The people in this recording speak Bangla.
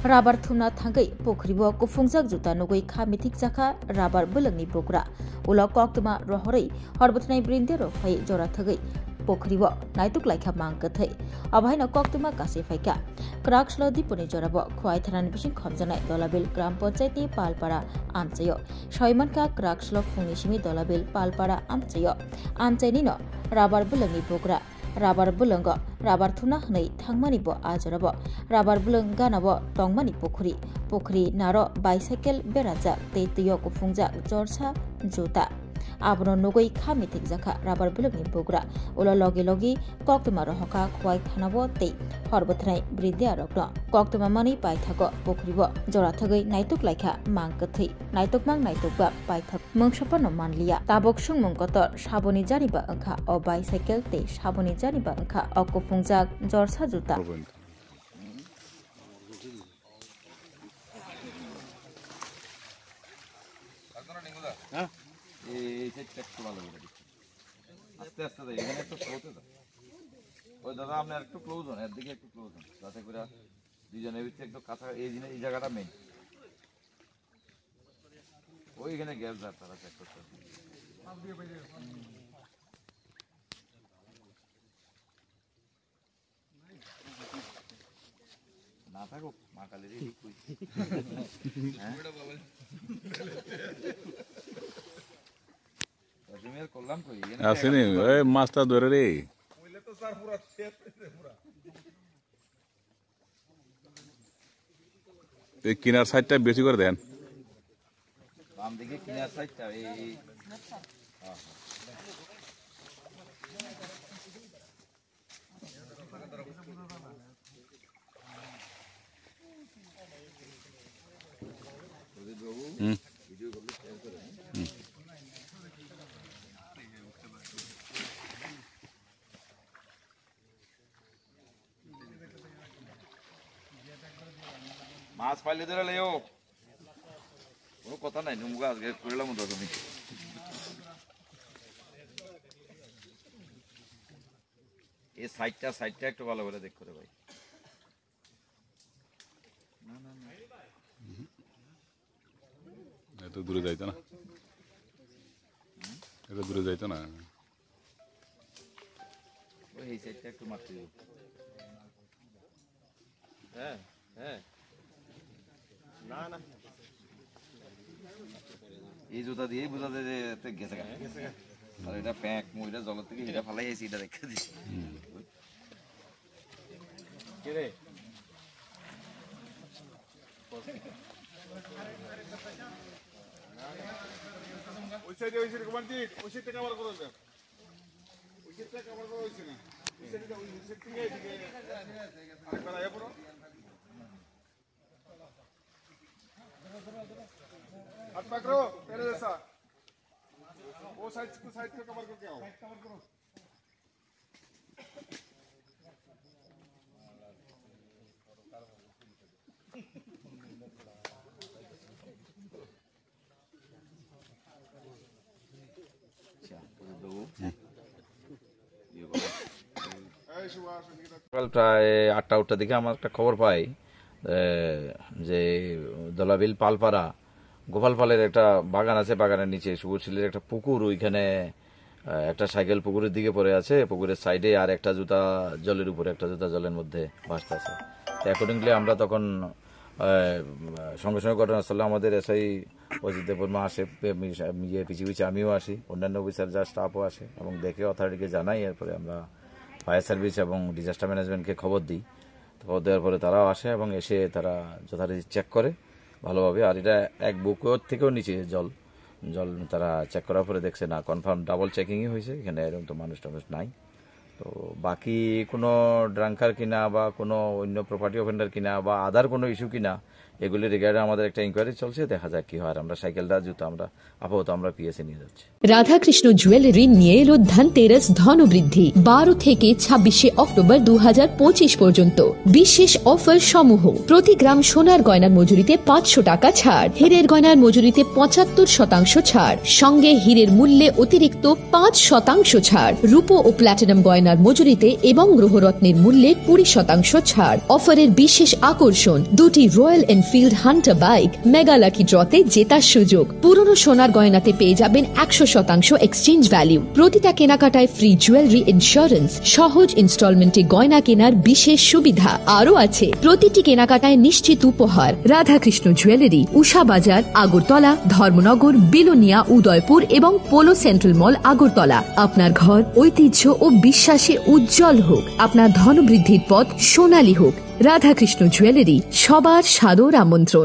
Rabar thumna thangai pokribo kufungzak juta nugui kha mithik jaka rabar bulangni bokra ulo koktuma rohorei horbotnai brindero phai jora thagai pokribo naituk laikha mangkathai abhaina koktuma kase phaika krakslo diponi jorabo khwai thanan bising khomjanai dolabil gram panchayat ni palpara amchayo soimanka krakslo phungni simi dolabil palpara amchayo amchaini no rabar bulangni bokra rabar bulanga rabar thuna hnai thangmani bo ajorabo rabar bulanga nabo tongmani pokhri naro bicycle beraja teitiyo kufungja jorsa jota abono nugoi khamithik jaka rabar bulangni bogra ulo logi koktuma rohaka khwai thanabo tei horbothnai bridya rokno koktuma mani paithago pokhribo jora thagai naituk laikha mangkathai naituk ba paithak mungshapano manliya tabok sungmung kotor saboni janiba angkha o bicycle tei saboni janiba angkha o kufungja jorsa juta আস্তে আস্তে এখানে একটু ক্লোজ হয়ে ওই দাদা আপনার একটু ক্লোজ হন এর দিকে একটু ক্লোজ হন যাতে করে দুজনের ভিতরে একটু কাছা এই জায়গাটা মেইন ওইখানে গ্যাস যায় তারা চেক করতে না থাকুক মা কালীর আসেনি ওই মাছটা ধরে রে এই কিনার সাইডটা বেশি করে দেন বাম দিকে কিনার সাইডটা এই মাছ পাইলে ধরে লেও কোনো কথা নাই নুমুগা আজকে করলাম তো তুমি এই সাইডটা একটু ভালো করে দেখো রে ভাই না এত দূরে যাইতো না ওই এই সাইডটা একটু মারতে দিও হ্যাঁ না এই জুতা দিয়ে বুঝাতে যে গেছে আর এটা প্যাক মুইটা জলের থেকে এটা ফালাই আইছি এটা রেখে দিছি কে রে ওই সাইডে কমান্ডি ওই সাইডে কভার করো স্যার ওই সাইডে কভার করো হইছে না ওই সাইডে থেকে এদিকে আরেকবার আয়া পড়ো हाथ पकड़ो पहले जैसा वो साइड को कवर करके आओ कवर करो সকাল প্রায় 8টা দিকে আমার একটা খবর পাই যে দলাবিল পালপাড়া গোপালপালের একটা বাগান আছে বাগানের নিচে সুবুরশিলের একটা পুকুর ওইখানে একটা সাইকেল পুকুরের দিকে পড়ে আছে পুকুরের সাইডে আর একটা জুতা জলের উপরে একটা জুতা জলের মধ্যে ভাসতেছে তো অ্যাকর্ডিংলি আমরা তখন সঙ্গে ঘটনাস্থলে আমাদের এসআই অজিত দেববর্মা আসে পিছিয়ে আমিও আসি অন্যান্য অফিসার যা স্টাফও আসে এবং দেখে অথরিটিকে জানাই এরপরে আমরা ফায়ার সার্ভিস এবং ডিজাস্টার ম্যানেজমেন্টকে খবর দিই খবর দেওয়ার পরে তারাও আসে এবং এসে তারা যথারীতি চেক করে ভালোভাবে আর এটা এক বুকের থেকেও নিচে জল তারা চেক করার পরে দেখছে না কনফার্ম ডাবল চেকিংই হয়েছে এখানে এরকম তো মানুষ নাই তো বাকি কোনো ড্রাঙ্কার কিনা বা কোনো অন্য প্রপার্টি অফেন্ডার কিনা বা আদার কোনো ইস্যু কিনা এগুলি রিগার্ডে আমাদের একটা ইনকোয়ারি চলছে দেখা যাক কি হয় আর আমরা সাইকেলটা জুতো আমরা আপাতত আমরা পিএসএ নিয়ে যাচ্ছি রাধাকৃষ্ণ জুয়েলারি নিয়ে এলো ধনতেরাস ধনবৃদ্ধি 12 থেকে 26 অক্টোবর 2025 পর্যন্ত বিশেষ অফার সমূহ প্রতি গ্রাম সোনার গয়নার মজুরিতে 500 টাকা ছাড় হীরের গয়নার মজুরিতে 75% ছাড় সঙ্গে হীরের মূল্যে অতিরিক্ত 5% ছাড় রূপো ও প্ল্যাটিনাম গয়না গয়নার মজুরিতে এবং গ্রহরত্নের মূল্যে 20% ছাড়। অফারের বিশেষ আকর্ষণ, 2টি Royal Enfield Hunter bike mega lucky ড্রতে জেতার সুযোগ। পুরনো সোনার গয়নাতে পেয়ে যাবেন 100% এক্সচেঞ্জ ভ্যালু। প্রতিটা কেনাকাটায় ফ্রি জুয়েলারি ইন্স্যুরেন্স, সহজ ইনস্টলমেন্টে গয়না কেনার বিশেষ সুবিধা আরও আছে। প্রতিটি কেনাকাটায় নিশ্চিত উপহার। রাধাকৃষ্ণ জুয়েলারি, উষা বাজার, আগরতলা, ধর্মনগর, বিলোনিয়া, উদয়পুর এবং পোলো সেন্ট্রাল মল, আগরতলা। আপনার ঘর ঐতিহ্য ও বিশ্বাসে উজ্জ্বল হোক, আপনার ধনবৃদ্ধির পথ সোনালী হোক। রাধাকৃষ্ণ জুয়েলারি, সবার সাদর আমন্ত্রণ।